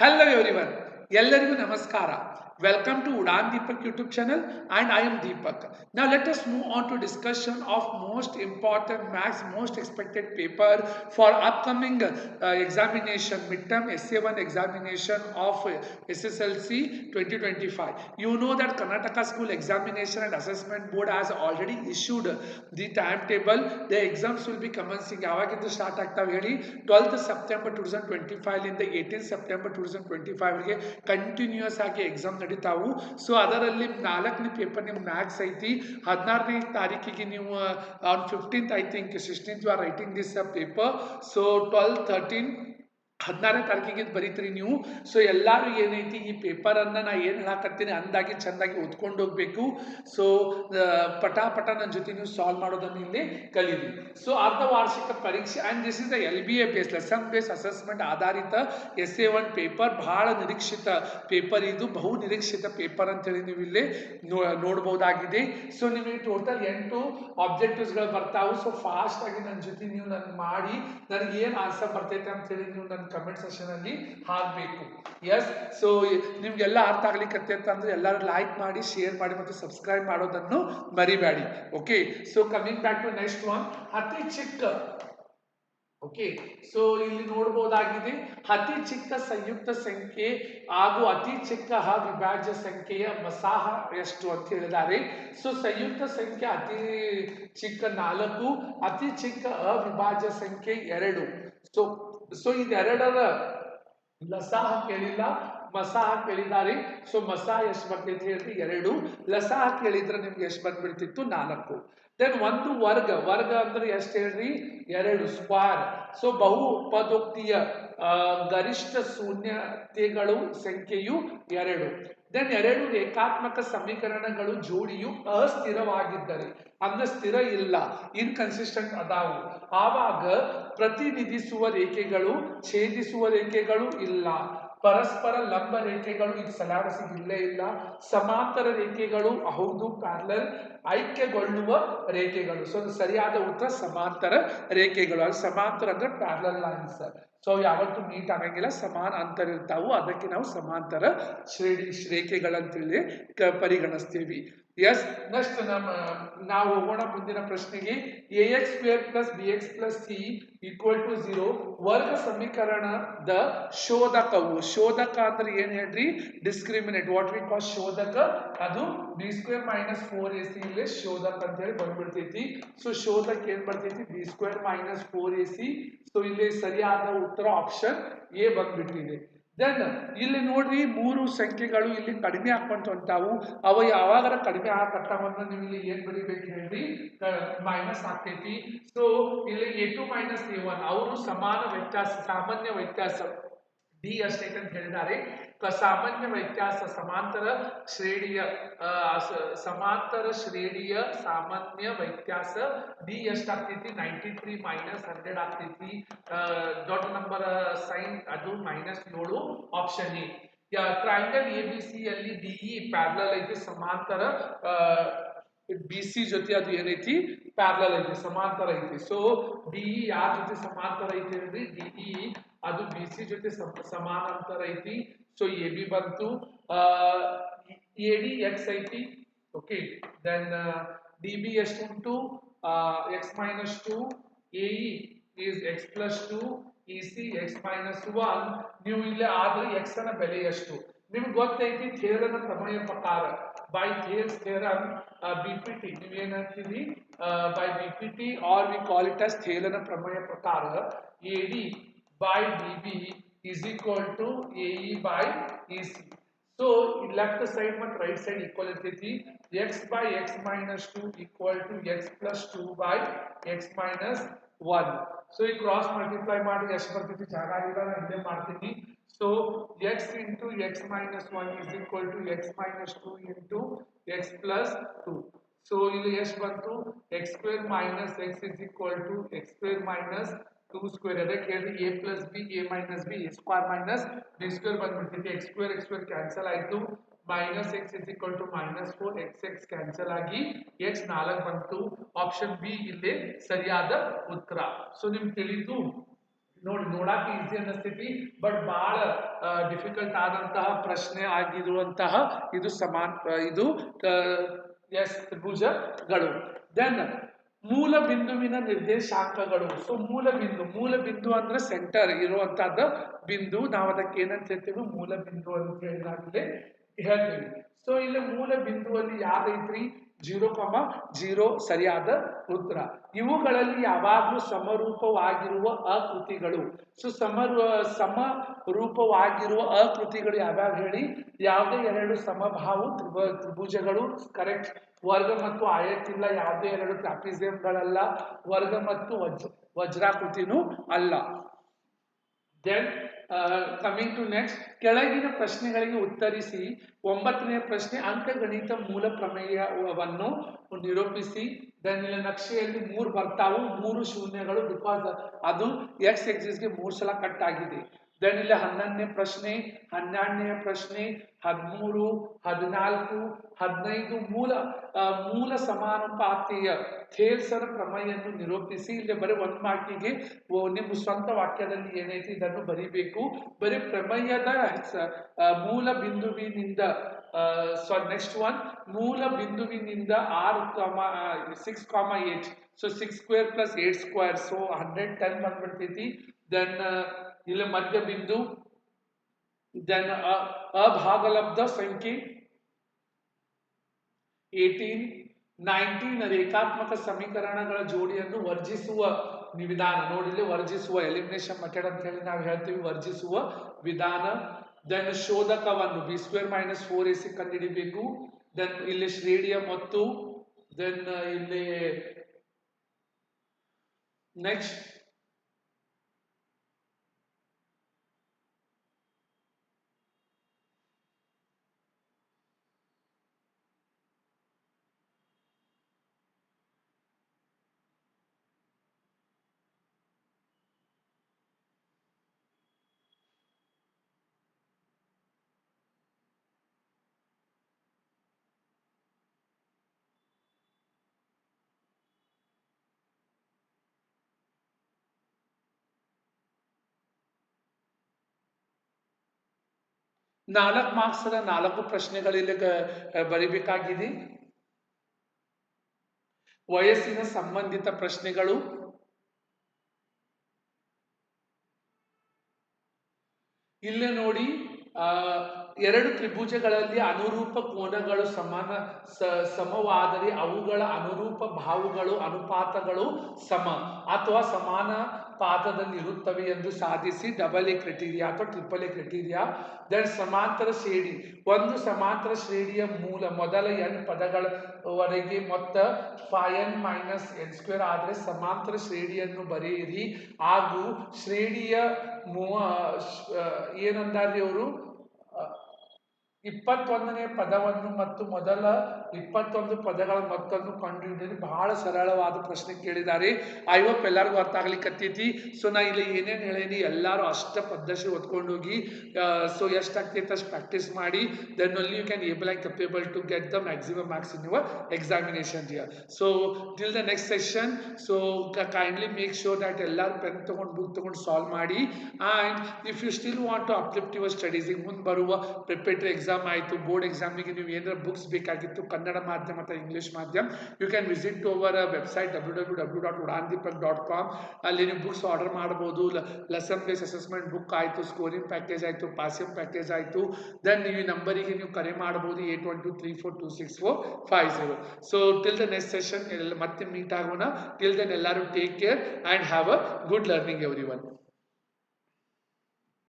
Hello everyone, ಎಲ್ಲರಿಗೂ ನಮಸ್ಕಾರ. Welcome to Udan Deepak YouTube channel and I am Deepak. Now let us move on to discussion of most important maths, most expected paper for upcoming examination, midterm SA1 examination of SSLC 2025. You know that Karnataka School Examination and Assessment Board has already issued the timetable. The exams will be commencing ಯಾವಾಗಿಂದ start ಆಗ್ತಾವೆ ಹೇಳಿ 12th September 2025 ಇಂದ 18th September 2025 ಗೆ continuous ಆಗಿ exam ನಡೀತಾವು. So ಅದರಲ್ಲಿ 4ನೇ paper ನಿಮ್ಮ maths ಐತಿ. 16ನೇ ತಾರೀಕಿಗೆ ನೀವು on 15th I think 16th you are writing this paper. So 12 13 16ನೇ ತಾರೀಕಿಗೆ ಬರೀತೀರಿ ನೀವು. ಸೊ ಎಲ್ಲರೂ ಏನೈತಿ ಈ ಪೇಪರನ್ನು ನಾ ಏನು ಹೇಳಕತ್ತೀನಿ ಅಂದಾಗಿ ಚೆಂದಾಗಿ ಓದ್ಕೊಂಡು ಹೋಗ್ಬೇಕು. ಸೊ ಪಟ ನನ್ನ ಜೊತೆ ನೀವು ಸಾಲ್ವ್ ಮಾಡೋದನ್ನು ಇಲ್ಲಿ ಕಲೀರಿ. ಸೊ ಅರ್ಧ ವಾರ್ಷಿಕ ಪರೀಕ್ಷೆ and this is the LBA base lesson base assessment ಆಧಾರಿತ SA1 ಪೇಪರ್. ಬಹಳ ನಿರೀಕ್ಷಿತ ಪೇಪರ್ ಇದು, ಬಹು ನಿರೀಕ್ಷಿತ ಪೇಪರ್ ಅಂತೇಳಿ ನೀವು ಇಲ್ಲಿ ನೋಡ್ಬೋದಾಗಿದೆ. ಸೊ ನಿಮಗೆ ಟೋಟಲ್ 8 ಆಬ್ಜೆಕ್ಟಿವ್ಸ್ಗಳು ಬರ್ತಾವು. ಸೊ ಫಾಸ್ಟ್ ಆಗಿ ನನ್ನ ಜೊತೆ ನೀವು ನನ್ಗೆ ಮಾಡಿ ನನಗೆ ಏನು ಆನ್ಸರ್ ಬರ್ತೈತೆ ಅಂತೇಳಿ ನೀವು ನನ್ನ ಕಮೆಂಟ್ ಸೆಕ್ಷನ್ ಅಲ್ಲಿ ಹಾಕಬೇಕು. ಎಸ್, ಸೊ ನಿಮ್ಗೆಲ್ಲ ಅರ್ಥ ಆಗ್ಲಿಕ್ಕೆ ಅಂದ್ರೆ ಎಲ್ಲರೂ ಲೈಕ್ ಮಾಡಿ, ಶೇರ್ ಮಾಡಿ ಮತ್ತು ಸಬ್ಸ್ಕ್ರೈಬ್ ಮಾಡೋದನ್ನು ಮರಿಬೇಡಿ. Okay, so coming back to next one, ಅತಿ ಚಿಕ್ಕ. ಓಕೆ, ಸೊ ಇಲ್ಲಿ ನೋಡಬಹುದಾಗಿದೆ ಅತಿ ಚಿಕ್ಕ ಸಂಯುಕ್ತ ಸಂಖ್ಯೆ ಹಾಗೂ ಅತಿ ಚಿಕ್ಕ ಅವಿಭಾಜ್ಯ ಸಂಖ್ಯೆಯ ಮಸಾಹ ಎಷ್ಟು ಅಂತ ಹೇಳಿದ್ದಾರೆ. ಸೊ ಸಂಯುಕ್ತ ಸಂಖ್ಯೆ ಅತಿ ಚಿಕ್ಕ 4, ಅತಿ ಚಿಕ್ಕ ಅವಿಭಾಜ್ಯ ಸಂಖ್ಯೆ 2. ಸೊ ಇದೆರಡರ ಲಸಾಹ ಕೇಳಿಲ್ಲ, ಮಸಾಹ ಕೇಳಿದ್ದಾರೆ. ಸೊ ಮಸಾಹ ಎಷ್ಟು ಬರ್ತೈತಿ ಹೇಳ್ರಿ 2, ಲಸಾಹ ಕೇಳಿದ್ರೆ ನಿಮ್ಗೆ ಎಷ್ಟು ಬಂದ್ಬಿಡ್ತಿತ್ತು 4. ದೆನ್ ಒಂದು ವರ್ಗ ಅಂದ್ರೆ ಎಷ್ಟು ಹೇಳ್ರಿ 2 ಸ್ಕ್ವೇರ್. ಸೊ ಬಹು ಪದೋಕ್ತಿಯ ಗರಿಷ್ಠ ಶೂನ್ಯತೆಗಳು ಸಂಖ್ಯೆಯು 2. ದೆನ್ 2 ರೇಖಾತ್ಮಕ ಸಮೀಕರಣಗಳು ಜೋಡಿಯು ಅಸ್ಥಿರವಾಗಿದ್ದರೆ ಅಂದ್ರೆ ಸ್ಥಿರ ಇಲ್ಲ, ಇನ್ಕನ್ಸಿಸ್ಟೆಂಟ್ ಅದಾವು, ಆವಾಗ ಪ್ರತಿನಿಧಿಸುವ ರೇಖೆಗಳು, ಛೇದಿಸುವ ರೇಖೆಗಳು ಇಲ್ಲ, ಪರಸ್ಪರ ಲಂಬ ರೇಖೆಗಳು ಇದು ಸಲಾರಸಿಗೆ ಇಲ್ಲೇ ಇಲ್ಲ, ಸಮಾಂತರ ರೇಖೆಗಳು ಹೌದು, ಪ್ಯಾರಲಲ್ ಐಕ್ಯಗೊಳ್ಳುವ ರೇಖೆಗಳು. ಸೊ ಅದು ಸರಿಯಾದ ಉತ್ತರ ಸಮಾಂತರ ರೇಖೆಗಳು. ಅದು ಸಮಾಂತರ ಅಂದ್ರೆ ಪ್ಯಾರಲಲ್ ಲೈನ್ಸ್. ಸೊ ಯಾವತ್ತೂ ಮೀಟ್ ಆಗಂಗಿಲ್ಲ, ಸಮಾನ ಅಂತರ ಇರ್ತಾವು, ಅದಕ್ಕೆ ನಾವು ಸಮಾಂತರ ರೇಖೆಗಳಂತೇಳಿ ಪರಿಗಣಿಸ್ತೀವಿ. ಎಸ್, ನೆಕ್ಸ್ಟ್ ನಾವು ಹೋಗೋಣ ಮುಂದಿನ ಪ್ರಶ್ನೆಗೆ. ax² + bx + c = 0 ವರ್ಗ ಸಮೀಕರಣದ ಶೋಧಕವು. ಶೋಧಕ ಅಂದ್ರೆ ಏನ್ ಹೇಳ್ರಿ ಡಿಸ್ಕ್ರಿಮಿನೇಟ್, ವಾಟ್ ವಿ ಕಾಲ್ ಶೋಧಕ, ಅದು b² - 4ac ಇಲ್ಲೇ ಶೋಧಕ ಅಂತ ಹೇಳಿ ಬಂದ್ಬಿಡ್ತೈತಿ. ಸೊ ಶೋಧಕ ಏನ್ ಬರ್ತೈತಿ b² - 4ac. ಸೊ ಇಲ್ಲಿ ಸರಿಯಾದ ಉತ್ತರ ಆಪ್ಷನ್ ಎ ಬಂದ್ಬಿಟ್ಟಿದೆ. ದೆನ್ ಇಲ್ಲಿ ನೋಡ್ರಿ 3 ಸಂಖ್ಯೆಗಳು ಇಲ್ಲಿ ಕಡಿಮೆ ಹಾಕೊಂತ ಹೊಂಟಾವು. ಅವ ಯಾವಾಗಾರ ಕಡಿಮೆ ಹಾಕತ್ತಾವಂದ್ರೆ ನೀವು ಇಲ್ಲಿ ಏನ್ ಬರೀಬೇಕು ಹೇಳ್ರಿ ಮೈನಸ್ ಆಗ್ತೈತಿ. ಸೊ ಇಲ್ಲಿ a2 - a1 ಅವರು ಸಮಾನ ವ್ಯತ್ಯಾಸ, ಸಾಮಾನ್ಯ ವ್ಯತ್ಯಾಸ ಡಿ ಎಷ್ಟೈತೆ ಅಂತ ಹೇಳಿದ್ದಾರೆ. ಸಾಮಾನ್ಯ ವ್ಯತ್ಯಾಸ ಸಮಾಂತರ ಶ್ರೇಣಿಯ ಸಾಮಾನ್ಯ ವ್ಯತ್ಯಾಸ ಡಿ ಎಷ್ಟಾಗ್ತೈತಿ 93 - 100 ಆಗ್ತೈತಿ. ದೊಡ್ಡ ನಂಬರ್ ಸೈನ್ ಅದು -7, ಆಪ್ಷನ್ ಎ. ಟ್ರಯಾಂಗಲ್ ABC ಅಲ್ಲಿ DE ಪ್ಯಾರಲಲ್ ಐತಿ, ಸಮಾಂತರ BC ಜೊತೆ ಅದು ಏನೈತಿ ಪ್ಯಾರಲಲ್ ಐತಿ, ಸಮಾಂತರ ಐತಿ. ಸೊ DE ಯಾರ ಜೊತೆ ಸಮಾಂತರ ಐತಿ ಅಂದ್ರೆ DE ಅದು BC ಜೊತೆ ಸಮಾನಾಂತರ ಐತಿ. ಸೊ AB ಬಂತು, AD X ಐತಿ. ಓಕೆ, ದೆನ್ DB ಎಷ್ಟು ಉಂಟು x - 2, AE is x + 2, EC x - 1. ನೀವು ಇಲ್ಲಿ ಆದ್ರೆ x ನ ಬೆಲೆ ಎಷ್ಟು ನಿಮ್ಗೆ ಗೊತ್ತೈತಿ. ಥೇರನ ಪ್ರಮೇಯ ಪ್ರಕಾರ ಬೈ ಥೇಲ್ಸ್ ಥಿಯರಮ್ BPT ನೀವೇನಂತೀರಿ by BPT or we call it as ಥೇರನ ಪ್ರಮೇಯ ಪ್ರಕಾರ AD by DB is equal to AE by EC. So left side ಮತ್ತು ರೈಟ್ ಸೈಡ್ ಈಕ್ವಲ್ ಇರ್ತೈತಿ. x by x - 2 equal to x + 2 by x - 1. So ಈ cross multiply ಮಾಡಿ ಎಷ್ಟು ಬರ್ತೈತಿ ಜಾಗ ಇಲ್ಲ, ನಾನು ಇಲ್ಲೇ ಮಾಡ್ತೀನಿ. So x into x - 1 is equal to x - 2 into x + 2. So ಇಲ್ಲಿ ಎಷ್ಟು ಬಂತು x² - x is equal to x² - 2². ಅದಕ್ಕೆ ಹೇಳಿ a + b a - b a² - b² ಬಂದ್ಬಿಡ್ತೈತಿ. x² cancel ಆಯ್ತು, -x is equal to -4, x cancel ಆಗಿ x 4 ಬಂತು. Option B ಇಲ್ಲೇ ಸರಿಯಾದ ಉತ್ತರ. ಸೊ ನಿಮ್ಗೆ ತಿಳಿತು ನೋಡಿ ನೋಡಾಕ ಈಸಿ ಅನ್ನಿಸ್ತೈತಿ ಬಟ್ ಬಹಳ ಡಿಫಿಕಲ್ಟ್ ಆದಂತಹ ಪ್ರಶ್ನೆ ಆಗಿರುವಂತಹ ಇದು ಇದು ಎಸ್ ತ್ರಿಭುಜಗಳು. ದೆನ್ ಮೂಲ ಬಿಂದುವಿನ ನಿರ್ದೇಶಾಂಕಗಳು. ಸೊ ಮೂಲ ಬಿಂದು ಅಂದ್ರೆ ಸೆಂಟರ್ ಇರುವಂತಹದ್ದು ಬಿಂದು, ನಾವು ಅದಕ್ಕೆ ಏನಂತ ಹೇಳ್ತೀವಿ, ಮೂಲ ಬಿಂದು ಅಂತ ಹೇಳಿದಾಗಲೇ ಹೇಳ್ತೀವಿ. ಸೊ ಇಲ್ಲಿ ಮೂಲ ಬಿಂದುವಲ್ಲಿ ಯಾವ್ದೈತ್ರಿ, 0,0 ಸರಿಯಾದ ಉತ್ತರ. ಇವುಗಳಲ್ಲಿ ಯಾವಾಗಲೂ ಸಮರೂಪವಾಗಿರುವ ಆಕೃತಿಗಳು. ಸೊ ಸಮರೂಪವಾಗಿರುವ ಆಕೃತಿಗಳು ಯಾವ್ಯಾವ ಹೇಳಿ, ಯಾವುದೇ ಎರಡು ಸಮಬಾಹು ತ್ರಿಭುಜಗಳು ಕರೆಕ್ಟ್. ವರ್ಗ ಮತ್ತು ಆಯತಿಲ್ಲ, ಯಾವುದೇ ಎರಡು ಟ್ರಾಪಿಸಿಯಂಗಳಲ್ಲ, ವರ್ಗ ಮತ್ತು ವಜ್ರಾಕೃತಿನೂ ಅಲ್ಲ. ದೆನ್ ಕಮಿಂಗ್ ಟು ನೆಕ್ಸ್ಟ್, ಕೆಳಗಿನ ಪ್ರಶ್ನೆಗಳಿಗೆ ಉತ್ತರಿಸಿ. 9ನೇ ಪ್ರಶ್ನೆ, ಅಂಕಗಣಿತ ಮೂಲ ಪ್ರಮೇಯವನ್ನು ನಿರೂಪಿಸಿ. ದೆನ್ ಇಲ್ಲಿ ನಕ್ಷೆಯಲ್ಲಿ 3 ಬರ್ತಾವು, 3 ಶೂನ್ಯಗಳು, ಬಿಕಾಸ್ ಅದು ಎಕ್ಸ್ ಎಕ್ಸಿಸ್ಗೆ 3 ಸಲ ಕಟ್ ಆಗಿದೆ. ದೆನ್ ಇಲ್ಲಿ 11ನೇ ಪ್ರಶ್ನೆ, 12ನೇ ಪ್ರಶ್ನೆ, 13, 14, 15 ಮೂಲ ಸಮಾನುಪಾತೀಯ ಥೇಲ್ಸರ ಪ್ರಮೇಯವನ್ನು ನಿರೂಪಿಸಿ. ಇಲ್ಲಿ ಬರೀ 1 ಮಾರ್ಕಿಗೆ ನಿಮ್ಮ ಸ್ವಂತ ವಾಕ್ಯದಲ್ಲಿ ಏನೈತಿ ಇದನ್ನು ಬರಿಬೇಕು. ಬರೀ ಪ್ರಮೇಯದ ಮೂಲ ಬಿಂದುವಿನಿಂದ ನೆಕ್ಸ್ಟ್ ಒನ್, ಮೂಲ ಬಿಂದುವಿನಿಂದ 6,8, so 6 square plus 8 square, so 110 ಬಂದ್ಬಿಡ್ತೈತಿ. ದೆನ್ ಇಲ್ಲಿ ಮಧ್ಯ ಬಿಂದು, ದೆನ್ ಅಭಾಗಲಬ್ಧ ಸಂಖ್ಯೆ 18, 19 ರೇಖಾತ್ಮಕ ಸಮೀಕರಣಗಳ ಜೋಡಿಯನ್ನು ವರ್ಜಿಸುವ ವಿಧಾನ. ನೋಡಿ ಇಲ್ಲಿ ವರ್ಜಿಸುವ, ಎಲಿಮಿನೇಷನ್ ಮೆಥಡ್ ಅಂತ ಹೇಳಿ ನಾವು ಹೇಳ್ತೀವಿ, ವರ್ಜಿಸುವ ವಿಧಾನ. ದೆನ್ ಶೋಧಕವನ್ನು b² - 4ac ಕಂಡುಹಿಡಿಬೇಕು. ದೆನ್ ಇಲ್ಲಿ ಶ್ರೇಣಿಯ ಮತ್ತು ದೆನ್ ಇಲ್ಲಿ ನೆಕ್ಸ್ಟ್ ನಾಲ್ಕು ಮಾರ್ಕ್ಸ್ 4 ಪ್ರಶ್ನೆಗಳಲ್ಲಿ ಬರಿಬೇಕಾಗಿದೆ. ವಯಸ್ಸಿನ ಸಂಬಂಧಿತ ಪ್ರಶ್ನೆಗಳು. ಇಲ್ಲೇ ನೋಡಿ, ಎರಡು ತ್ರಿಭುಜಗಳಲ್ಲಿ ಅನುರೂಪ ಕೋನಗಳು ಸಮವಾದರೆ ಅವುಗಳ ಅನುರೂಪ ಬಾಹುಗಳು ಅನುಪಾತಗಳು ಸಮ ಅಥವಾ ಸಮಾನ ಪಾದದಲ್ಲಿ ಇರುತ್ತವೆ ಎಂದು ಸಾಧಿಸಿ. ಡಬಲ್ ಎ ಕ್ರೈಟೀರಿಯಾ ಅಥವಾ ಟ್ರಿಪಲ್ ಎ ಕ್ರೈಟೀರಿಯಾ. ದೆನ್ ಸಮಾಂತರ ಶ್ರೇಣಿ, ಒಂದು ಸಮಾಂತರ ಶ್ರೇಣಿಯ ಮೊದಲ n ಪದಗಳವರೆಗೆ ಮೊತ್ತ 5n - n² ಆದರೆ ಸಮಾಂತರ ಶ್ರೇಣಿಯನ್ನು ಬರೆಯಿರಿ. ಹಾಗೂ ಶ್ರೇಣಿಯ ಏನಂದಾರ್ರಿ ಅವರು, 21ನೇ ಪದವನ್ನು ಮತ್ತು ಮೊದಲ 21 ಪದಗಳ ಮೊತ್ತವನ್ನು ಕಂಡುಹಿಡಿಯಲು. ಬಹಳ ಸರಳವಾದ ಪ್ರಶ್ನೆ ಕೇಳಿದ್ದಾರೆ. ಐ ಹೋಪ್ ಎಲ್ಲರಿಗೂ ಅರ್ಥ ಆಗ್ಲಿಕ್ಕತ್ತೈತಿ. ಸೊ ನಾ ಇಲ್ಲಿ ಏನೇನು ಹೇಳೀನಿ ಎಲ್ಲರೂ ಅಷ್ಟ ಪದ್ಧತಿ ಓದ್ಕೊಂಡು ಹೋಗಿ. ಸೊ ಎಷ್ಟಾಗ್ತೈತೆ ಅಷ್ಟು ಪ್ರಾಕ್ಟೀಸ್ ಮಾಡಿ. Then only you can able and capable to get the maximum marks in your examination here. So till the next session, so kindly make sure that ಎಲ್ಲರೂ ಪೆನ್ ತೊಗೊಂಡು ಬುಕ್ ತೊಗೊಂಡು ಸಾಲ್ವ್ ಮಾಡಿ. And if you still want to uplift your studies, ಈಗ ಮುಂದೆ ಬರುವ preparatory exam ಆಯಿತು, board ಎಕ್ಸಾಮಿಗೆ ನೀವು ಏನಾರ ಬುಕ್ಸ್ ಬೇಕಾಗಿತ್ತು ಕನ್ನಡ ಮಾಧ್ಯಮ ಮತ್ತು ಇಂಗ್ಲೀಷ್ ಮಾಧ್ಯಮ, you can visit to our website www.udandeepak.com. ಅಲ್ಲಿ ನೀವು ಬುಕ್ಸ್ ಆರ್ಡರ್ ಮಾಡ್ಬೋದು. ಲೆಸನ್ ಬೇಸ್ ಅಸೆಸ್ಮೆಂಟ್ ಬುಕ್ ಆಯಿತು, ಸ್ಕೋರಿಂಗ್ ಪ್ಯಾಕೇಜ್ ಆಯಿತು, ಪಾಸಿಂಗ್ ಪ್ಯಾಕೇಜ್ ಆಯಿತು. ದೆನ್ ನೀವು ಈ ನಂಬರಿಗೆ ನೀವು ಕರೆ ಮಾಡ್ಬೋದು 8123426450. So till the next session ಮತ್ತೆ ಮೀಟ್ ಆಗೋಣ. ಟಿಲ್ ದೆನ್ ಎಲ್ಲರೂ take care and have a good learning every one.